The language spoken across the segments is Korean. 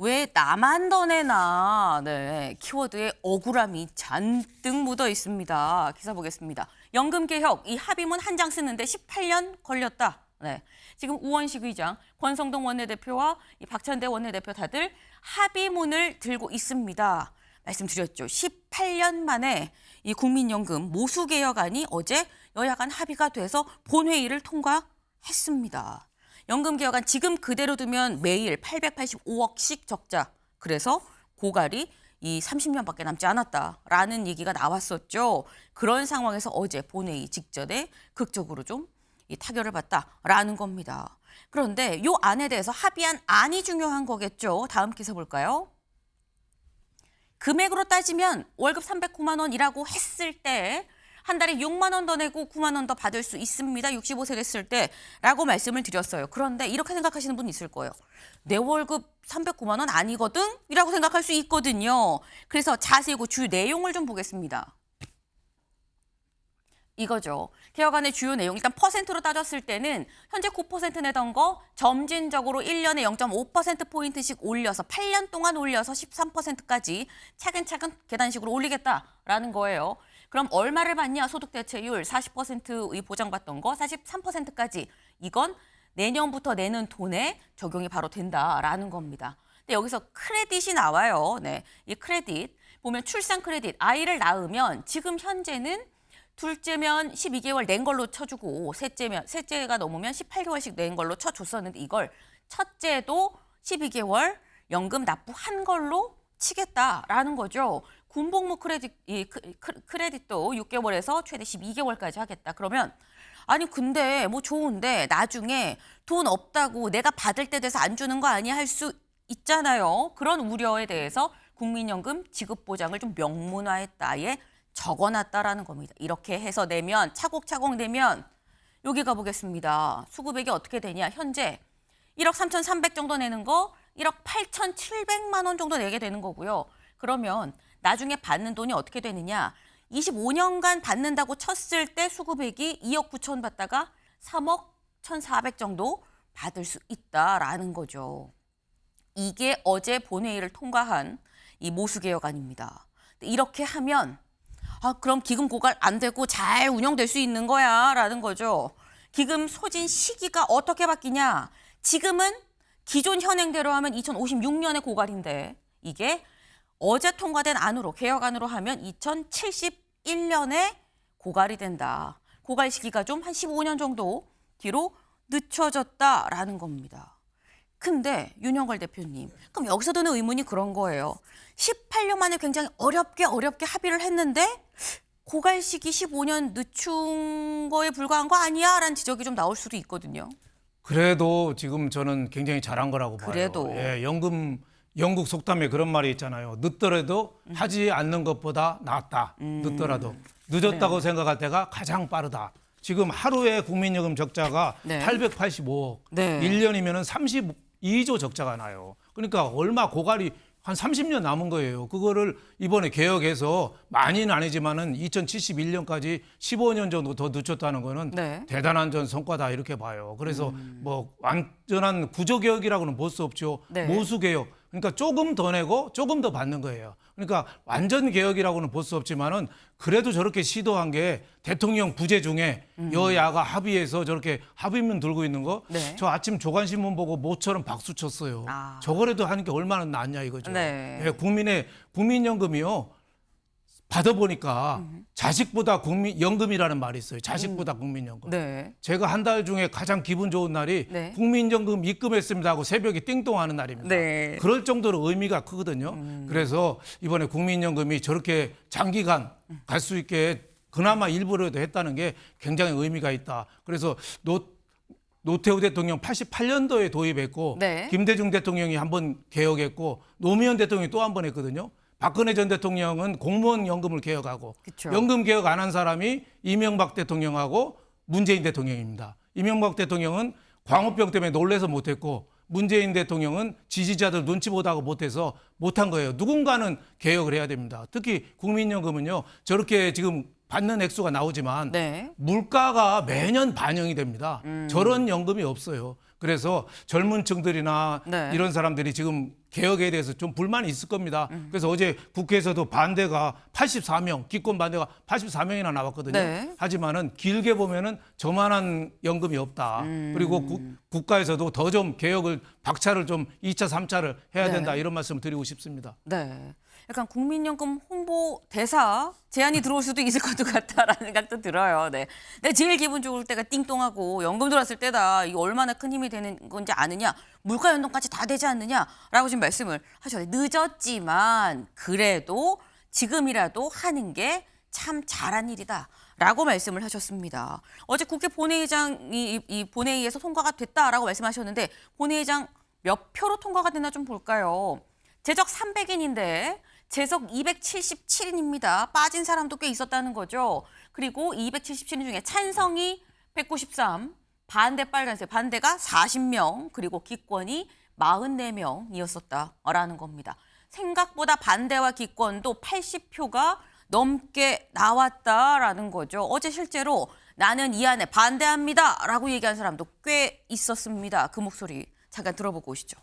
왜 나만 더 내나? 네, 키워드에 억울함이 잔뜩 묻어 있습니다. 기사 보겠습니다. 연금개혁, 이 합의문 한 장 쓰는데 18년 걸렸다. 네, 지금 우원식 의장, 권성동 원내대표와 이 박찬대 원내대표 다들 합의문을 들고 있습니다. 말씀드렸죠. 18년 만에 이 국민연금 모수개혁안이 어제 여야 간 합의가 돼서 본회의를 통과했습니다. 연금 개혁안 지금 그대로 두면 매일 885억씩 적자. 그래서 고갈이 이 30년밖에 남지 않았다라는 얘기가 나왔었죠. 그런 상황에서 어제 본회의 직전에 극적으로 좀 이 타결을 받다라는 겁니다. 그런데 이 안에 대해서 합의한 안이 중요한 거겠죠. 다음 기사 볼까요? 금액으로 따지면 월급 309만 원이라고 했을 때 한 달에 6만 원 더 내고 9만 원 더 받을 수 있습니다. 65세 됐을 때라고 말씀을 드렸어요. 그런데 이렇게 생각하시는 분 있을 거예요. 내 월급 309만 원 아니거든? 이라고 생각할 수 있거든요. 그래서 자세히 주 내용을 좀 보겠습니다. 이거죠. 개혁안의 주요 내용. 일단 퍼센트로 따졌을 때는 현재 9% 내던 거 점진적으로 1년에 0.5%포인트씩 올려서 8년 동안 올려서 13%까지 차근차근 계단식으로 올리겠다라는 거예요. 그럼 얼마를 받냐? 소득 대체율 40%의 보장받던 거 43%까지. 이건 내년부터 내는 돈에 적용이 바로 된다라는 겁니다. 근데 여기서 크레딧이 나와요. 네, 이 크레딧 보면 출산 크레딧 아이를 낳으면 지금 현재는 둘째면 12개월 낸 걸로 쳐주고 셋째가 넘으면 18개월씩 낸 걸로 쳐줬었는데 이걸 첫째도 12개월 연금 납부한 걸로 치겠다라는 거죠. 군복무 크레딧도 6개월에서 최대 12개월까지 하겠다. 그러면 아니 근데 뭐 좋은데 나중에 돈 없다고 내가 받을 때 돼서 안 주는 거 아니야 할 수 있잖아요. 그런 우려에 대해서 국민연금 지급보장을 좀 명문화했다에 적어놨다라는 겁니다. 이렇게 해서 내면 차곡차곡 내면 여기 가보겠습니다. 수급액이 어떻게 되냐. 현재 1억 3,300 정도 내는 거 1억 8,700만 원 정도 내게 되는 거고요. 그러면 나중에 받는 돈이 어떻게 되느냐. 25년간 받는다고 쳤을 때 수급액이 2억 9천 받다가 3억 1,400 정도 받을 수 있다라는 거죠. 이게 어제 본회의를 통과한 이 모수개혁안입니다. 이렇게 하면 그럼 기금 고갈 안 되고 잘 운영될 수 있는 거야 라는 거죠. 기금 소진 시기가 어떻게 바뀌냐. 지금은 기존 현행대로 하면 2056년에 고갈인데 이게 어제 통과된 안으로 개혁안으로 하면 2071년에 고갈이 된다. 고갈 시기가 좀 한 15년 정도 뒤로 늦춰졌다라는 겁니다. 근데 윤영걸 대표님, 그럼 여기서 드는 의문이 그런 거예요. 18년 만에 굉장히 어렵게 합의를 했는데 고갈 시기 15년 늦춘 거에 불과한 거 아니야? 라는 지적이 좀 나올 수도 있거든요. 그래도 지금 저는 굉장히 잘한 거라고 봐요. 그래도. 예, 영국 속담에 그런 말이 있잖아요. 늦더라도 하지 않는 것보다 낫다. 늦더라도. 늦었다고 네. 생각할 때가 가장 빠르다. 지금 하루에 국민연금 적자가 네. 885억. 네. 1년이면 32조 적자가 나요. 그러니까 얼마 고갈이 한 30년 남은 거예요. 그거를 이번에 개혁해서 많이는 아니지만은 2071년까지 15년 정도 더 늦췄다는 거는 네. 대단한 전 성과다 이렇게 봐요. 그래서 뭐 완전한 구조개혁이라고는 볼 수 없죠. 네. 모수개혁. 그러니까 조금 더 내고 조금 더 받는 거예요. 그러니까 완전 개혁이라고는 볼 수 없지만은 그래도 저렇게 시도한 게 대통령 부재 중에 여야가 합의해서 저렇게 합의문 들고 있는 거. 네. 저 아침 조간신문 보고 모처럼 박수 쳤어요. 아. 저거라도 하는 게 얼마나 낫냐 이거죠. 네. 예, 국민연금이요. 받아보니까 자식보다 연금이라는 말이 있어요. 자식보다 국민연금. 네. 제가 한 달 중에 가장 기분 좋은 날이 네. 국민연금 입금했습니다 하고 새벽에 띵동하는 날입니다. 네. 그럴 정도로 의미가 크거든요. 그래서 이번에 국민연금이 저렇게 장기간 갈 수 있게 그나마 일부라도 했다는 게 굉장히 의미가 있다. 그래서 노태우 대통령 88년도에 도입했고 네. 김대중 대통령이 한번 개혁했고 노무현 대통령이 또 한 번 했거든요. 박근혜 전 대통령은 공무원 연금을 개혁하고 그쵸. 연금 개혁 안 한 사람이 이명박 대통령하고 문재인 대통령입니다. 이명박 대통령은 광우병 때문에 놀래서 못했고 문재인 대통령은 지지자들 눈치 보다가 못해서 못한 거예요. 누군가는 개혁을 해야 됩니다. 특히 국민연금은요. 저렇게 지금 받는 액수가 나오지만 네. 물가가 매년 반영이 됩니다. 저런 연금이 없어요. 그래서 젊은 층들이나 네. 이런 사람들이 지금 개혁에 대해서 좀 불만이 있을 겁니다. 그래서 어제 국회에서도 반대가 84명, 기권 반대가 84명이나 나왔거든요. 네. 하지만은 길게 보면은 저만한 연금이 없다. 그리고 국가에서도 더 좀 개혁을 박차를 좀 2차, 3차를 해야 된다. 이런 말씀을 드리고 싶습니다. 네. 약간 국민연금 홍보 대사 제안이 들어올 수도 있을 것 같다라는 생각도 들어요. 네. 근데 제일 기분 좋을 때가 띵똥하고 연금 들어왔을 때다. 이게 얼마나 큰 힘이 되는 건지 아느냐. 물가 연동까지 다 되지 않느냐라고 지금 말씀을 하셨어요. 늦었지만 그래도 지금이라도 하는 게 참 잘한 일이다라고 말씀을 하셨습니다. 어제 국회 본회의장이 이 본회의에서 통과가 됐다라고 말씀하셨는데 본회의장 몇 표로 통과가 됐나 좀 볼까요? 제적 300인인데 재석 277인입니다. 빠진 사람도 꽤 있었다는 거죠. 그리고 277인 중에 찬성이 193, 반대 빨간색, 반대가 40명, 그리고 기권이 44명이었었다라는 겁니다. 생각보다 반대와 기권도 80표가 넘게 나왔다라는 거죠. 어제 실제로 나는 이 안에 반대합니다라고 얘기한 사람도 꽤 있었습니다. 그 목소리 잠깐 들어보고 오시죠.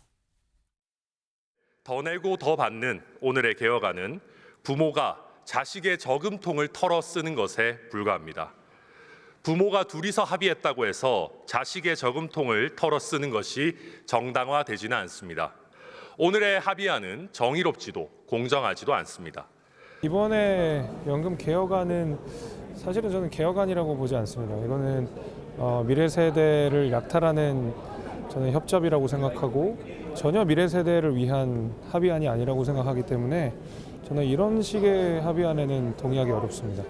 더 내고 더 받는 오늘의 개혁안은 부모가 자식의 저금통을 털어 쓰는 것에 불과합니다. 부모가 둘이서 합의했다고 해서 자식의 저금통을 털어 쓰는 것이 정당화되지는 않습니다. 오늘의 합의안은 정의롭지도 공정하지도 않습니다. 이번에 연금 개혁안은 사실은 저는 개혁안이라고 보지 않습니다. 이거는 미래 세대를 약탈하는 저는 협잡이라고 생각하고 전혀 미래 세대를 위한 합의안이 아니라고 생각하기 때문에 저는 이런 식의 합의안에는 동의하기 어렵습니다.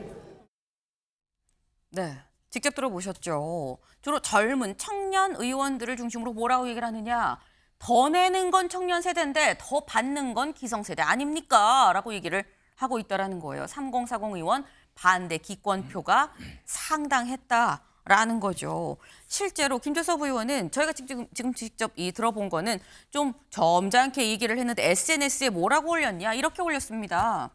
네, 직접 들어보셨죠. 주로 젊은 청년 의원들을 중심으로 뭐라고 얘기를 하느냐. 더 내는 건 청년 세대인데 더 받는 건 기성세대 아닙니까? 라고 얘기를 하고 있다라는 거예요. 3040 의원 반대 기권표가 상당했다라는 거죠. 실제로 김재섭 의원은 저희가 지금 직접 들어본 거는 좀 점잖게 얘기를 했는데 SNS에 뭐라고 올렸냐 이렇게 올렸습니다.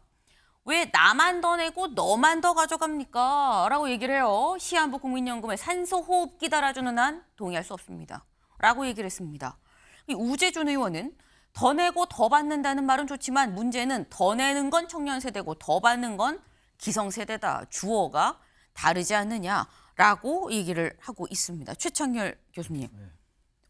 왜 나만 더 내고 너만 더 가져갑니까? 라고 얘기를 해요. 시한부 국민연금에 산소호흡기 달아주는 한 동의할 수 없습니다. 라고 얘기를 했습니다. 이 우재준 의원은 더 내고 더 받는다는 말은 좋지만 문제는 더 내는 건 청년 세대고 더 받는 건 기성세대다. 주어가 다르지 않느냐라고 얘기를 하고 있습니다. 최창렬 교수님.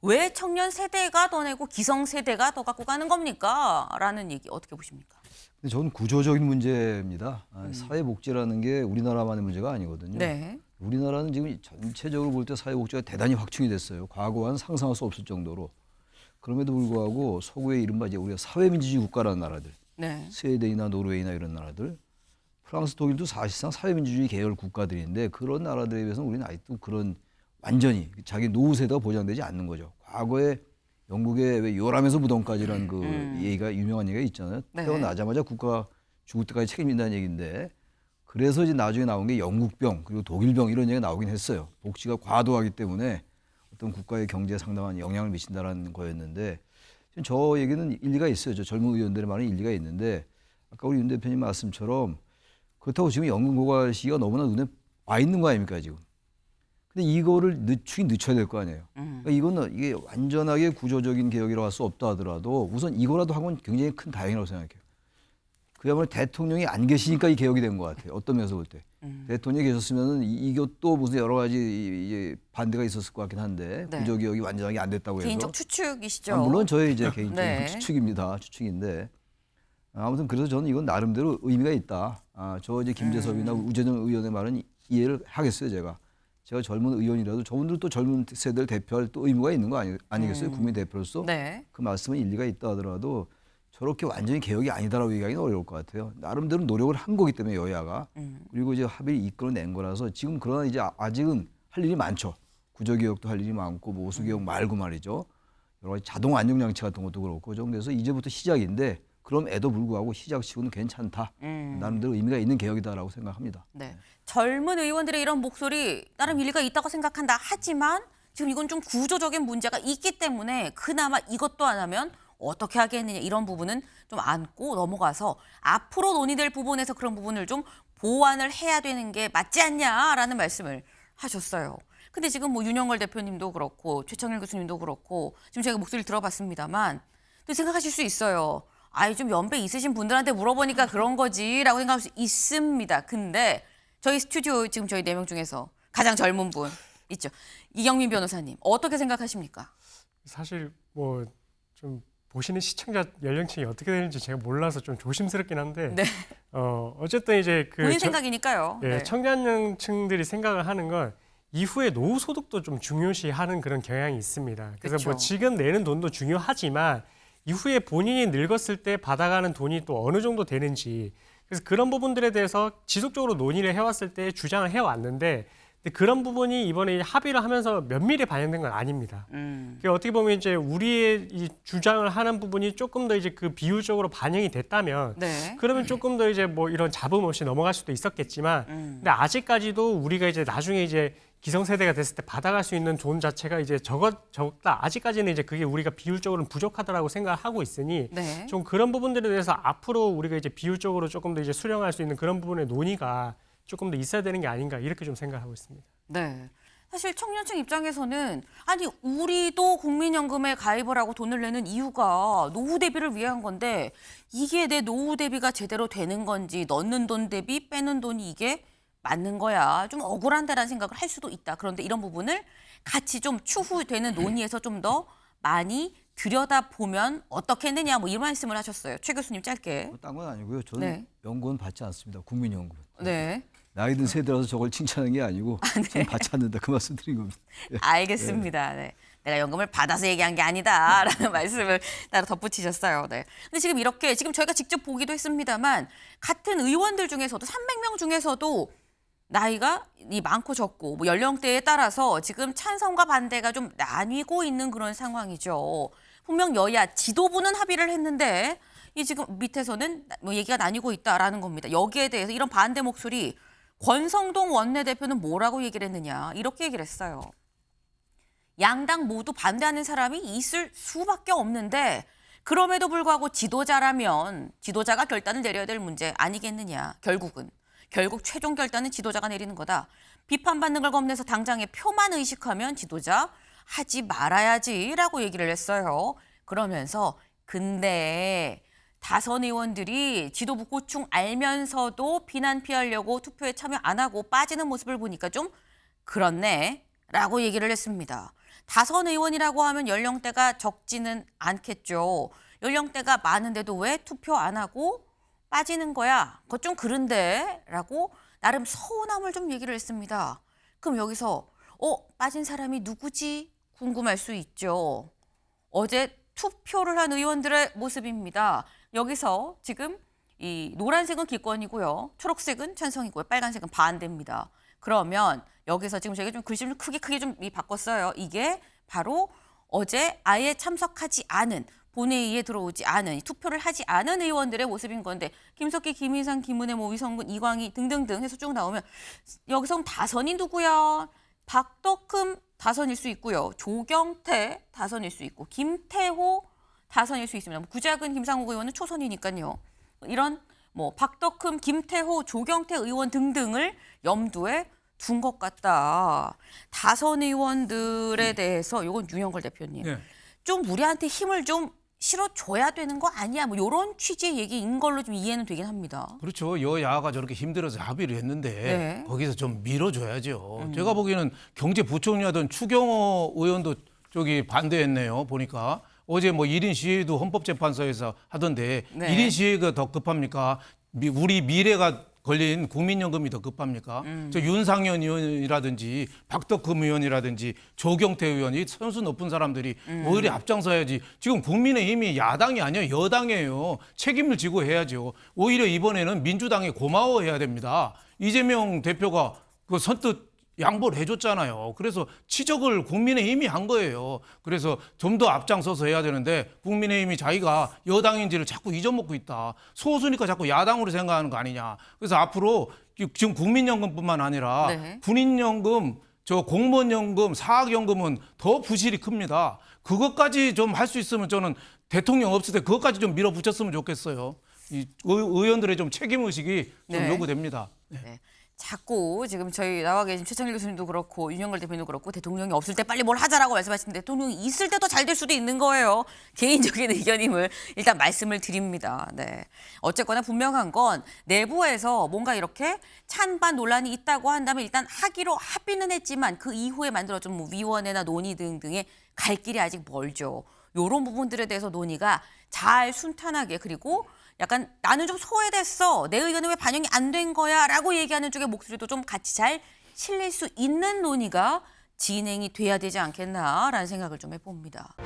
왜 청년 세대가 더 내고 기성세대가 더 갖고 가는 겁니까? 라는 얘기 어떻게 보십니까? 근데 저는 구조적인 문제입니다. 사회복지라는 게 우리나라만의 문제가 아니거든요. 네. 우리나라는 지금 전체적으로 볼 때 사회복지가 대단히 확충이 됐어요. 과거와는 상상할 수 없을 정도로. 그럼에도 불구하고 서구의 이른바 이제 우리가 사회민주주의 국가라는 나라들, 네. 스웨덴이나 노르웨이나 이런 나라들, 프랑스, 독일도 사실상 사회민주주의 계열 국가들인데 그런 나라들에 비해서는 우리는 아직도 그런 완전히 자기 노후 세대가 보장되지 않는 거죠. 과거에 영국의 왜 요람에서 무덤까지라는 그 얘기가 유명한 얘기가 있잖아요. 네. 태어나자마자 국가 죽을 때까지 책임진다는 얘기인데 그래서 이제 나중에 나온 게 영국병 그리고 독일병 이런 얘기가 나오긴 했어요. 복지가 과도하기 때문에 어떤 국가의 경제에 상당한 영향을 미친다는 거였는데 지금 저 얘기는 일리가 있어요. 저 젊은 의원들의 말은 일리가 있는데 아까 우리 윤 대표님 말씀처럼 그렇다고 지금 연금 고갈 시기가 너무나 눈에 와 있는 거 아닙니까 지금. 근데 이거를 늦춰야 될 거 아니에요. 그러니까 이거는 이게 완전하게 구조적인 개혁이라고 할 수 없다 하더라도 우선 이거라도 하면 굉장히 큰 다행이라고 생각해요. 그야말로 대통령이 안 계시니까 이 개혁이 된 것 같아요. 어떤 면에서 볼 때. 대통령이 계셨으면 이것도 무슨 여러 가지 이제 반대가 있었을 것 같긴 한데 네. 구조개혁이 완전하게 안 됐다고 해서. 개인적 추측이시죠? 물론 저의 이제 개인적인 네. 추측입니다. 추측인데 아무튼 그래서 저는 이건 나름대로 의미가 있다. 저 이제 김재섭이나 우재정 의원의 말은 이해를 하겠어요, 제가. 제가 젊은 의원이라도 저분들 또 젊은 세대를 대표할 또 의무가 있는 거 아니겠어요? 국민 대표로서. 네. 그 말씀은 일리가 있다 하더라도 저렇게 완전히 개혁이 아니다라고 얘기하기는 어려울 것 같아요. 나름대로 노력을 한 거기 때문에 여야가. 그리고 이제 합의를 이끌어낸 거라서 지금 그러나 이제 아직은 할 일이 많죠. 구조개혁도 할 일이 많고 모수개혁 말고 말이죠. 여러 가지 자동 안정장치 같은 것도 그렇고 좀 그래서 이제부터 시작인데 그럼에도 불구하고 시작치고는 괜찮다. 나름대로 의미가 있는 개혁이다라고 생각합니다. 네. 젊은 의원들의 이런 목소리 나름 일리가 있다고 생각한다. 하지만 지금 이건 좀 구조적인 문제가 있기 때문에 그나마 이것도 안 하면 어떻게 하겠느냐 이런 부분은 좀 안고 넘어가서 앞으로 논의될 부분에서 그런 부분을 좀 보완을 해야 되는 게 맞지 않냐라는 말씀을 하셨어요. 근데 지금 뭐 윤영걸 대표님도 그렇고 최창일 교수님도 그렇고 지금 제가 목소리를 들어봤습니다만 또 생각하실 수 있어요. 아이 좀 연배 있으신 분들한테 물어보니까 그런 거지라고 생각할 수 있습니다. 근데 저희 스튜디오 지금 저희 4명 중에서 가장 젊은 분 있죠. 이경민 변호사님 어떻게 생각하십니까? 사실 뭐 좀 보시는 시청자 연령층이 어떻게 되는지 제가 몰라서 좀 조심스럽긴 한데 네. 어쨌든 이제 본인 생각이니까요. 예, 네. 청년층들이 생각을 하는 건 이후에 노후 소득도 좀 중요시하는 그런 경향이 있습니다. 그래서 그쵸. 뭐 지금 내는 돈도 중요하지만 이후에 본인이 늙었을 때 받아가는 돈이 또 어느 정도 되는지 그래서 그런 부분들에 대해서 지속적으로 논의를 해왔을 때 주장을 해왔는데 근데 그런 부분이 이번에 합의를 하면서 면밀히 반영된 건 아닙니다. 그러니까 어떻게 보면 이제 우리의 이 주장을 하는 부분이 조금 더 이제 그 비율적으로 반영이 됐다면 네. 그러면 조금 더 이제 뭐 이런 잡음 없이 넘어갈 수도 있었겠지만 근데 아직까지도 우리가 이제 나중에 이제 기성세대가 됐을 때 받아갈 수 있는 돈 자체가 이제 적다. 아직까지는 이제 그게 우리가 비율적으로는 부족하다라고 생각을 하고 있으니 네. 좀 그런 부분들에 대해서 앞으로 우리가 이제 비율적으로 조금 더 이제 수령할 수 있는 그런 부분의 논의가 조금 더 있어야 되는 게 아닌가 이렇게 좀 생각하고 있습니다. 네. 사실 청년층 입장에서는 아니 우리도 국민연금에 가입을 하고 돈을 내는 이유가 노후 대비를 위한 건데 이게 내 노후 대비가 제대로 되는 건지 넣는 돈 대비 빼는 돈이 이게 맞는 거야. 좀 억울한데라는 생각을 할 수도 있다. 그런데 이런 부분을 같이 좀 추후되는 논의에서 좀 더 많이 들여다보면 어떻겠느냐 뭐 이런 말씀을 하셨어요. 최 교수님 짧게. 딴 건 아니고요. 저는 네. 연금은 받지 않습니다. 국민연금. 네. 나이 든 세대라서 저걸 칭찬하는 게 아니고 저는 받지 않는다. 그 말씀 드린 겁니다. 알겠습니다. 네. 내가 연금을 받아서 얘기한 게 아니다라는 말씀을 따로 덧붙이셨어요. 네. 근데 지금 이렇게 지금 저희가 직접 보기도 했습니다만 같은 의원들 중에서도 300명 중에서도 나이가 이 많고 적고 뭐 연령대에 따라서 지금 찬성과 반대가 좀 나뉘고 있는 그런 상황이죠. 분명 여야 지도부는 합의를 했는데 이 지금 밑에서는 뭐 얘기가 나뉘고 있다라는 겁니다. 여기에 대해서 이런 반대 목소리 권성동 원내대표는 뭐라고 얘기를 했느냐 이렇게 얘기를 했어요. 양당 모두 반대하는 사람이 있을 수밖에 없는데 그럼에도 불구하고 지도자라면 지도자가 결단을 내려야 될 문제 아니겠느냐. 결국 최종 결단은 지도자가 내리는 거다. 비판받는 걸 겁내서 당장의 표만 의식하면 지도자 하지 말아야지라고 얘기를 했어요. 그러면서 근데 다선 의원들이 지도부 고충 알면서도 비난 피하려고 투표에 참여 안 하고 빠지는 모습을 보니까 좀 그렇네 라고 얘기를 했습니다. 다선 의원이라고 하면 연령대가 적지는 않겠죠. 연령대가 많은데도 왜 투표 안 하고 빠지는 거야? 그거 좀 그런데? 라고 나름 서운함을 좀 얘기를 했습니다. 그럼 여기서 빠진 사람이 누구지? 궁금할 수 있죠. 어제 투표를 한 의원들의 모습입니다. 여기서 지금 이 노란색은 기권이고요. 초록색은 찬성이고요. 빨간색은 반대입니다. 그러면 여기서 지금 저희가 좀 글씨를 크게 좀 바꿨어요. 이게 바로 어제 아예 참석하지 않은 본회의에 들어오지 않은 투표를 하지 않은 의원들의 모습인 건데 김석기, 김인상, 김은혜, 위성근, 이광희 등등등 해서 쭉 나오면 여기서 다선이 누구야? 박덕흠 다선일 수 있고요. 조경태 다선일 수 있고 김태호 다선일 수 있습니다. 구작은 김상욱 의원은 초선이니까요. 이런 뭐 박덕흠, 김태호, 조경태 의원 등등을 염두에 둔 것 같다. 다선 의원들에 대해서 이건 윤영걸 대표님. 네. 좀 우리한테 힘을 좀 실어줘야 되는 거 아니야? 뭐 이런 취지의 얘기인 걸로 좀 이해는 되긴 합니다. 그렇죠. 여야가 저렇게 힘들어서 합의를 했는데 네. 거기서 좀 밀어줘야죠. 제가 보기에는 경제부총리하던 추경호 의원도 저기 반대했네요. 보니까 어제 뭐 1인 시위도 헌법재판소에서 하던데 네. 1인 시위가 더 급합니까? 우리 미래가 걸린 국민연금이 더 급합니까? 저 윤상현 의원이라든지 박덕흠 의원이라든지 조경태 의원이 선수 높은 사람들이 오히려 앞장서야지. 지금 국민의힘이 야당이 아니에요. 여당이에요. 책임을 지고 해야죠. 오히려 이번에는 민주당에 고마워해야 됩니다. 이재명 대표가 그 선뜻 양보를 해줬잖아요. 그래서 치적을 국민의힘이 한 거예요. 그래서 좀 더 앞장서서 해야 되는데 국민의힘이 자기가 여당인지를 자꾸 잊어먹고 있다. 소수니까 자꾸 야당으로 생각하는 거 아니냐. 그래서 앞으로 지금 국민연금뿐만 아니라 네. 군인연금, 저 공무원연금, 사학연금은 더 부실이 큽니다. 그것까지 좀 할 수 있으면 저는 대통령 없을 때 그것까지 좀 밀어붙였으면 좋겠어요. 이 의원들의 좀 책임의식이 좀 네. 요구됩니다. 네. 자꾸 지금 저희 나와 계신 최창일 교수님도 그렇고 윤영걸 대표님도 그렇고 대통령이 없을 때 빨리 뭘 하자라고 말씀하시는데 대통령이 있을 때도 잘 될 수도 있는 거예요. 개인적인 의견임을 일단 말씀을 드립니다. 네. 어쨌거나 분명한 건 내부에서 뭔가 이렇게 찬반 논란이 있다고 한다면 일단 하기로 합의는 했지만 그 이후에 만들어진 뭐 위원회나 논의 등등의 갈 길이 아직 멀죠. 이런 부분들에 대해서 논의가 잘 순탄하게 그리고 약간 나는 좀 소외됐어. 내 의견은 왜 반영이 안 된 거야? 라고 얘기하는 쪽의 목소리도 좀 같이 잘 실릴 수 있는 논의가 진행이 돼야 되지 않겠나라는 생각을 좀 해봅니다.